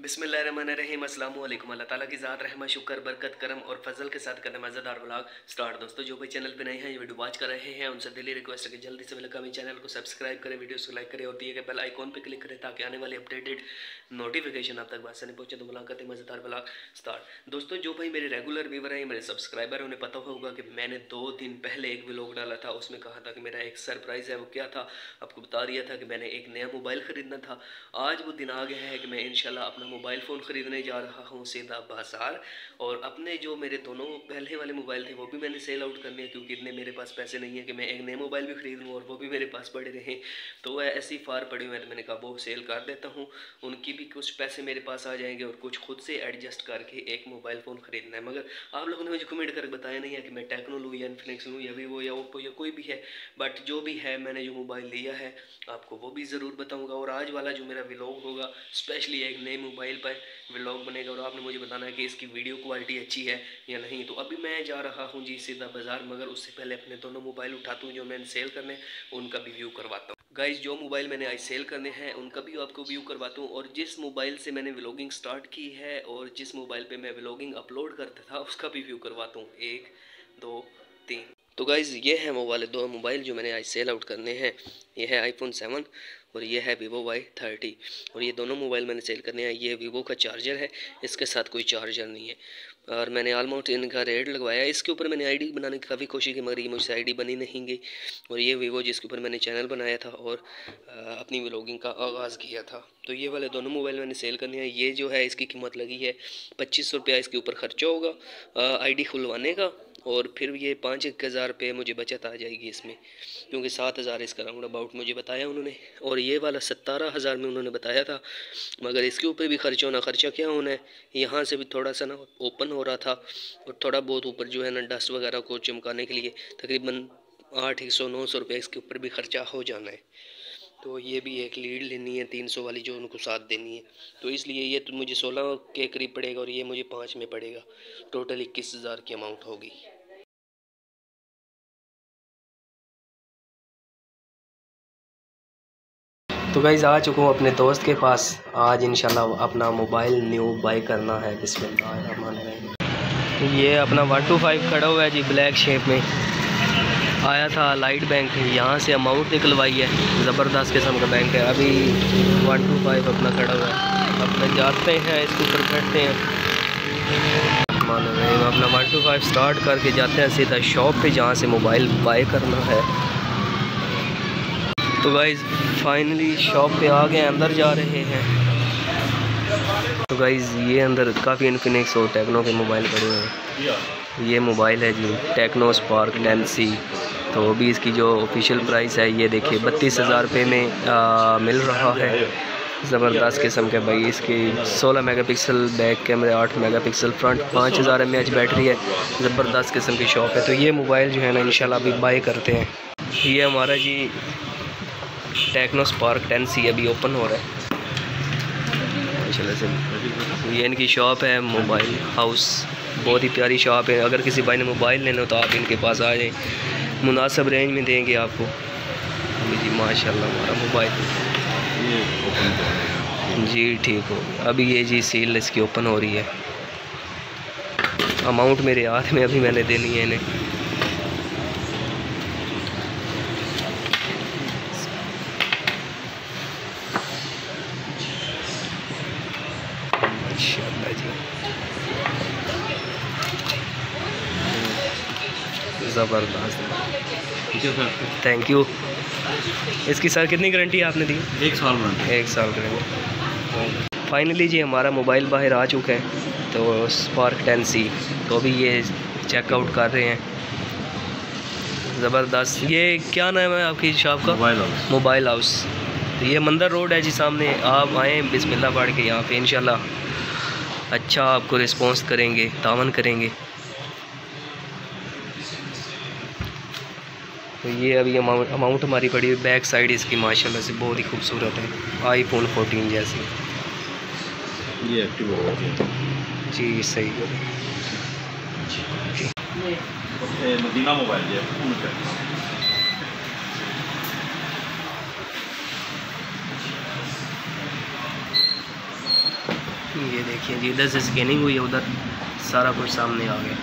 बिस्मिल्लाहिर्रहमानिर्रहीम अस्सलामु अलैकुम। अल्लाह ताला की ज़ात रहमत शुक्र बरकत करम और फजल के साथ करना मज़ेदार व्लॉग स्टार्ट। दोस्तों जो भी चैनल पे नए हैं ये वीडियो वॉच कर रहे हैं उनसे दिली रिक्वेस्ट है कि जल्दी से मेरे चैनल को सब्सक्राइब करें, वीडियोस को लाइक करें और दिए गए बेल आइकॉन पे क्लिक करें ताकि आने वाली अपडेटेड नोटिफिकेशन आप तक बात नहीं पहुंचे। तो मुलाकात है मज़ेदार व्लॉग स्टार्ट। दोस्तों जो भाई मेरे रेगुलर व्यूवर हैं, मेरे सब्सक्राइबर हैं, उन्हें पता होगा कि मैंने 2 दिन पहले एक व्लॉग डाला था, उसमें कहा था कि मेरा एक सरप्राइज़ है। वो क्या था आपको बता दिया था कि मैंने एक नया मोबाइल ख़रीदना था। आज वो दिन आ गया है कि मैं इंशाल्लाह अपना मोबाइल फ़ोन ख़रीदने जा रहा हूँ सीधा बाज़ार। और अपने जो मेरे दोनों पहले वाले मोबाइल थे वो भी मैंने सेल आउट करने हैं, क्योंकि इतने मेरे पास पैसे नहीं है कि मैं एक नया मोबाइल भी ख़रीद लूँ और वो भी मेरे पास पड़े रहें। तो वह ऐसे ही फार पड़े हुए हैं, तो मैंने कहा वो सेल कर देता हूँ, उनकी भी कुछ पैसे मेरे पास आ जाएंगे और कुछ खुद से एडजस्ट करके एक मोबाइल फ़ोन ख़रीदना है। मगर आप लोगों ने मुझे कमेंट करके बताया नहीं है कि मैं टेक्नो लूँ या इन्फिनिक्स लूँ या वीवो या ओप्पो या कोई भी है, बट जो भी है मैंने जो मोबाइल लिया है आपको वो भी ज़रूर बताऊँगा। और आज वाला जो मेरा व्लॉग होगा स्पेशली एक नए मोबाइल पर व्लॉग बनेगा और आपने मुझे बताना है कि इसकी वीडियो क्वालिटी अच्छी है या नहीं। तो अभी मैं जा रहा हूँ जी सीधा बाज़ार, मगर उससे पहले अपने दोनों मोबाइल उठाता हूँ जो मैंने सेल करने उनका भी व्यू करवाता हूँ। गाइस जो मोबाइल मैंने आज सेल करने हैं उनका भी आपको व्यू करवाता हूँ, और जिस मोबाइल से मैंने व्लॉगिंग स्टार्ट की है और जिस मोबाइल पे मैं व्लॉगिंग अपलोड करता था उसका भी व्यू करवाता हूँ। 1 2 3। तो गाइज़ ये है वो वाले 2 मोबाइल जो मैंने आज सेल आउट करने हैं। ये है iPhone 7 और ये है Vivo Y30, और ये दोनों मोबाइल मैंने सेल करने हैं। ये Vivo का चार्जर है, इसके साथ कोई चार्जर नहीं है, और मैंने ऑलमोस्ट इनका रेट लगवाया। इसके ऊपर मैंने आईडी बनाने की काफ़ी कोशिश की मगर ये मुझसे आईडी बनी नहीं गई। और ये Vivo जिसके ऊपर मैंने चैनल बनाया था और अपनी व्लॉगिंग का आगाज़ किया था। तो ये वाले दोनों मोबाइल मैंने सेल करने हैं। ये जो है इसकी कीमत लगी है 2500 रुपया, इसके ऊपर ख़र्चा होगा आईडी खुलवाने का, और फिर ये 5-1000 रुपये मुझे बचत आ जाएगी इसमें, क्योंकि 7000 इसका राउंड अबाउट मुझे बताया उन्होंने। और ये वाला 17,000 में उन्होंने बताया था, मगर इसके ऊपर भी खर्चा होना। खर्चा क्या होना है, यहाँ से भी थोड़ा सा ना ओपन हो रहा था और थोड़ा बहुत ऊपर जो है ना डस्ट वगैरह को चमकाने के लिए तकरीबन 800-900 रुपये इसके ऊपर भी खर्चा हो जाना है। तो ये भी एक लीड लेनी है 300 वाली जो उनको साथ देनी है, तो इसलिए ये तो मुझे 16 के करीब पड़ेगा और ये मुझे 5 में पड़ेगा। टोटल 21,000 की अमाउंट होगी। तो गाइज़ आ चुका हूँ अपने दोस्त के पास। आज इंशाल्लाह अपना मोबाइल न्यू बाई करना है। बिस्मिल्लाह। ये अपना 125 खड़ा हुआ है जी, ब्लैक शेप में आया था लाइट बैंक, यहाँ से अमाउंट निकलवाई है, ज़बरदस्त किस्म का बैंक है। अभी 125 अपना खड़ा हुआ है, अपना जाते हैं इसके ऊपर बैठते हैं। अपना 125 स्टार्ट करके जाते हैं सीधा शॉप पे जहाँ से मोबाइल बाय करना है। तो गाइज़ फाइनली शॉप पे आ गए, अंदर जा रहे हैं। तो गाइज़ ये अंदर काफ़ी इन्फिनिक्स और टेक्नो के मोबाइल पड़े हुए हैं। ये मोबाइल है जी टेक्नो स्पार्क 10C। तो अभी इसकी जो ऑफिशियल प्राइस है ये देखिए 32,000 रुपये में मिल रहा है। ज़बरदस्त किस्म के भाई, इसकी 16 megapixel back camera, 8 megapixel front, 5000 mAh battery है। ज़बरदस्त किस्म की शॉप है। तो ये मोबाइल जो है ना इंशाल्लाह अभी बाय करते हैं। ये हमारा जी टेक्नो स्पार्क 10C अभी ओपन हो रहा है माशाल्लाह से। ये इनकी शॉप है मोबाइल हाउस, बहुत ही प्यारी शॉप है। अगर किसी भाई ने मोबाइल लेना हो तो आप इनके पास आ जाएं, मुनासिब रेंज में देंगे आपको। जी माशाल्लाह हमारा मोबाइल जी ठीक हो। अभी ये जी सील इसकी ओपन हो रही है। अमाउंट मेरे हाथ में अभी मैंने देनी है इन्हें। माशाल्लाह जी ज़बरदस्त, थैंक यू। इसकी सर कितनी गारंटी आपने दी? 1 साल में। 1 साल गारंटी। फाइनली जी हमारा मोबाइल बाहर आ चुका है, तो स्पार्क 10C। तो अभी ये चेकआउट कर रहे हैं। ज़बरदस्त। ये क्या नाम है आपकी शॉप का? Mobile house. तो ये मंदिर रोड है जी सामने। आप आएँ बिस्मिल्लाह पढ़ के यहाँ पे, इंशाल्लाह अच्छा आपको रिस्पॉन्स करेंगे, तावन करेंगे। तो ये अभी अमाउंट हमारी पड़ी है। बैक साइड इसकी माशाल्लाह से बहुत ही खूबसूरत है, iPhone 14 जैसी। ये एक्टिव हो गया जी सही है। मदीना मोबाइल है। ये देखिए जी, इधर से स्कैनिंग हुई है, उधर सारा कुछ सामने आ गया।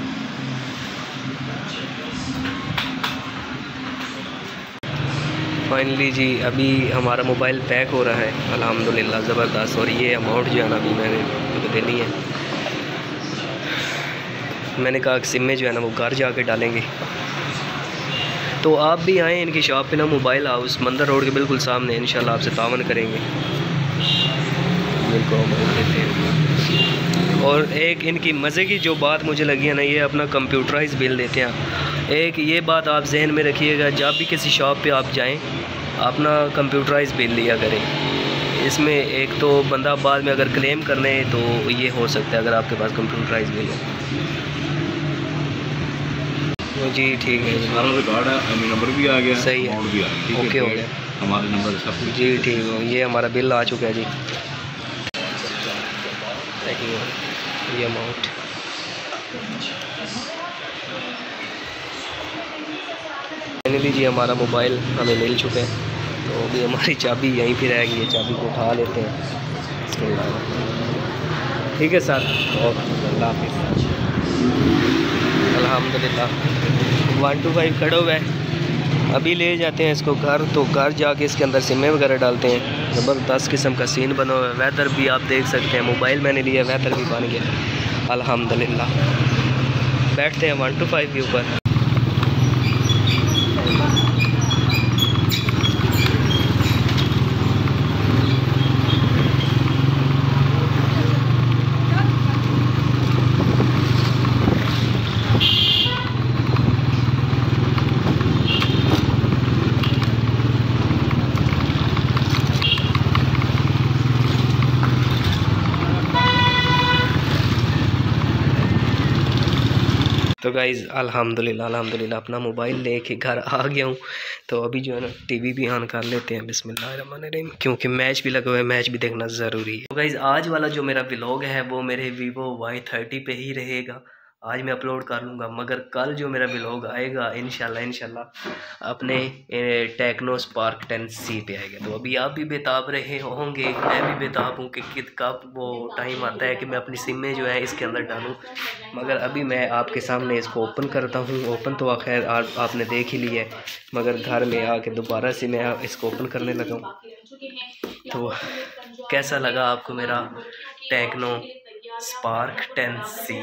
फाइनली जी अभी हमारा मोबाइल पैक हो रहा है अल्हम्दुलिल्लाह, ज़बरदस्त। और ये अमाउंट जो है ना अभी मैंने देनी है। मैंने कहा कि सिम में जो है ना वो घर जाके डालेंगे। तो आप भी आएँ इनकी शॉप पे ना, मोबाइल हाउस मंदिर रोड के बिल्कुल सामने, इंशाल्लाह आपसे तावन करेंगे, बिल्कुल अमाउंट देते हैं। और एक इनकी मज़े की जो बात मुझे लगी है ना, ये अपना कंप्यूटराइज बिल देते हैं। एक ये बात आप जहन में रखिएगा, जब भी किसी शॉप पे आप जाएं अपना कंप्यूटराइज बिल लिया करें। इसमें एक तो बंदा बाद में अगर क्लेम करने तो ये हो सकता है अगर आपके पास कंप्यूटराइज बिल हो। जी ठीक है जी, सारा रिकॉर्ड है, नंबर भी आ गया, सही है, अमाउंट भी आ गया, ओके हो गया, हमारे नंबर सब कुछ जी ठीक हो। ये हमारा बिल आ चुका है जी, ये अमाउंट। फाइनली जी हमारा मोबाइल हमें मिल चुका है। तो अभी हमारी चाबी यहीं पर रह गई है, चाबी को उठा लेते हैं। ठीक है सर, ओके, अल्लाह हाफिज़। अल्हम्दुलिल्लाह 125 खड़ा हुआ है, अभी ले जाते हैं इसको घर। तो घर जाके इसके अंदर सिमें वगैरह डालते हैं। ज़बरदस्त किस्म का सीन बना हुआ है, वेदर भी आप देख सकते हैं। मोबाइल मैंने लिया, वेदर भी बन गया अल्हम्दुलिल्लाह। बैठते हैं 125 के ऊपर। तो गाइज़ अल्हम्दुलिल्लाह अपना मोबाइल लेके घर आ गया हूँ। तो अभी जो है ना टीवी भी ऑन कर लेते हैं, बिस्मिल्लाहिर्रहमानिर्रहीम, क्योंकि मैच भी लगा हुआ है, मैच भी देखना ज़रूरी है। तो गाइज़ आज वाला जो मेरा व्लॉग है वो मेरे Vivo Y30 पे ही रहेगा। आज मैं अपलोड कर लूँगा, मगर कल जो मेरा व्लॉग आएगा इंशाल्लाह अपने टेक्नो स्पार्क 10C पे आएगा। तो अभी आप भी बेताब रहे होंगे, मैं भी बेताब हूँ कि कब वो टाइम आता है कि मैं अपनी सिम में जो है इसके अंदर डालूँ। मगर अभी मैं आपके सामने इसको ओपन करता हूँ। ओपन तो खैर आपने देख ही लिया है, मगर घर में आके दोबारा से मैं इसको ओपन करने लगा हूँ। तो कैसा लगा आपको मेरा टेक्नो स्पार्क 10C?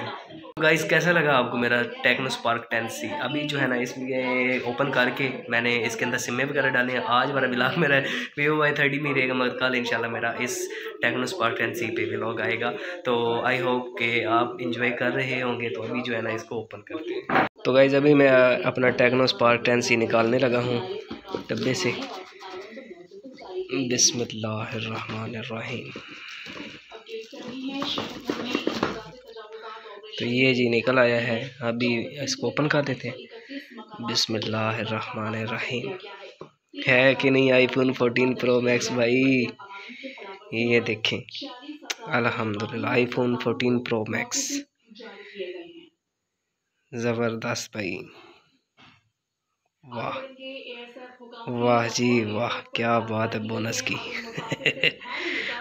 गाइस कैसा लगा आपको मेरा टेक्नो स्पार्क 10C? अभी जो है ना इसमें ओपन करके मैंने इसके अंदर सिमें वगैरह डाले हैं। आज वाला व्लॉग मेरा Vivo Y30 में रहेगा, मगर कल इंशाल्लाह मेरा इस टेक्नो स्पार्क 10C पे व्लॉग आएगा। तो आई होप कि आप इंजॉय कर रहे होंगे। तो अभी जो है ना इसको ओपन करते हैं। तो गाइस अभी मैं अपना टेक्नो स्पार्क 10C निकालने लगा हूँ डब्बे से। बिस्मिल्लाहिर्रहमानिर्रहीम। तो ये जी निकल आया है, अभी इसको ओपन कर देते हैं। बिस्मिल्लाहिर्रहमानिर्रहीम। है कि नहीं आईफोन 14 प्रो मैक्स भाई, ये देखें अल्हम्दुलिल्लाह आईफोन 14 प्रो मैक्स, ज़बरदस्त भाई, वाह वाह जी वाह, क्या बात है बोनस की।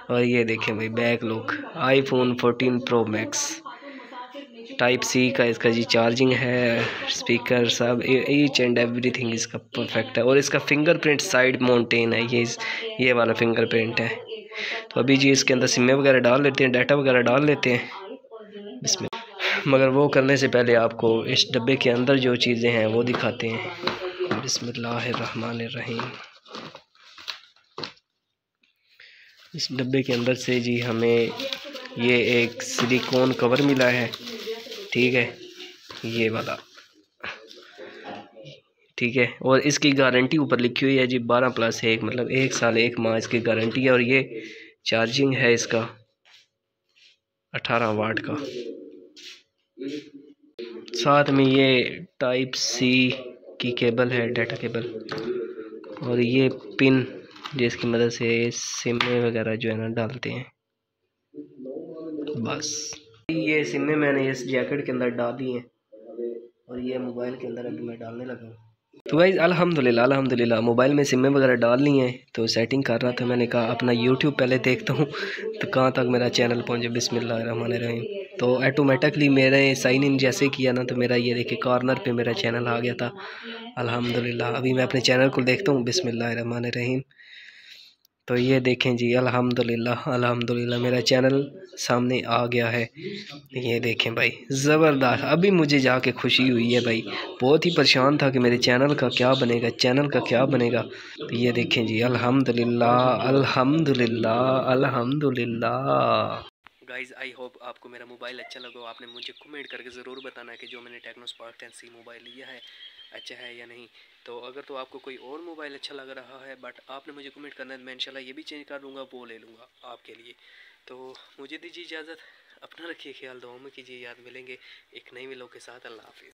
और ये देखें भाई back look, iPhone 14 pro max, type C का इसका जी चार्जिंग है, स्पीकर सब ईच एंड एवरीथिंग इसका परफेक्ट है। और इसका फिंगरप्रिंट साइड माउंटेन है, ये वाला फिंगरप्रिंट है। तो अभी जी इसके अंदर सिमें वगैरह डाल लेते हैं, डाटा वगैरह डाल लेते हैं इसमें। मगर वो करने से पहले आपको इस डब्बे के अंदर जो चीज़ें हैं वो दिखाते हैं। बिस्मिल्लाहिर्रहमानिर्रहीम। इस डब्बे के अंदर से जी हमें ये एक सिलिकॉन कवर मिला है, ठीक है, ये वाला, ठीक है। और इसकी गारंटी ऊपर लिखी हुई है जी 12+1, मतलब 1 साल 1 माह इसकी गारंटी है। और ये चार्जिंग है इसका 18 वाट का। साथ में ये टाइप सी की केबल है, डाटा केबल। और ये पिन जिसकी मदद से सिमें वगैरह जो है ना डालते हैं। बस ये सिमें मैंने इस जैकेट के अंदर डाल दी हैं और ये मोबाइल के अंदर अभी मैं डालने लगा हूँ। तो गाइस अल्हम्दुलिल्लाह अल्हम्दुलिल्लाह मोबाइल में सिमें वगैरह डाल ली हैं, तो सेटिंग कर रहा था। मैंने कहा अपना यूट्यूब पहले देखता हूँ तो कहाँ तक मेरा चैनल पहुँचे। बिस्मिल्लाहिर्रहमानिर्रहीम। तो ऑटोमेटिकली मैंने साइन इन जैसे किया ना, तो मेरा ये देखिए कॉर्नर पे मेरा चैनल आ गया था अल्हम्दुलिल्लाह। अभी मैं अपने चैनल को देखता हूँ। बिस्मिल्लाहिर्रहमानिर्रहीम। तो ये देखें जी अल्हम्दुलिल्लाह अल्हम्दुलिल्लाह मेरा चैनल सामने आ गया है। ये देखें भाई ज़बरदस्त। अभी मुझे जाके खुशी हुई है भाई, बहुत ही परेशान था कि मेरे चैनल का क्या बनेगा, चैनल का क्या बनेगा। तो ये देखें जी अल्हम्दुलिल्लाह अल्हम्दुलिल्लाह अल्हम्दुलिल्लाह। गाइज़ आई होप आपको मेरा मोबाइल अच्छा लगा। आपने मुझे कमेंट करके ज़रूर बताना है कि जो मैंने टेक्नो स्पार्क 10C मोबाइल लिया है अच्छा है या नहीं। तो अगर तो आपको कोई और मोबाइल अच्छा लग रहा है बट आपने मुझे कमेंट करना है, मैं इंशाल्लाह ये भी चेंज कर दूँगा, वो ले लूँगा आपके लिए। तो मुझे दीजिए इजाज़त, अपना रखिए ख्याल, दुआओं में कीजिए याद। मिलेंगे एक नई व्लॉग के साथ। अल्लाह हाफ़िज़।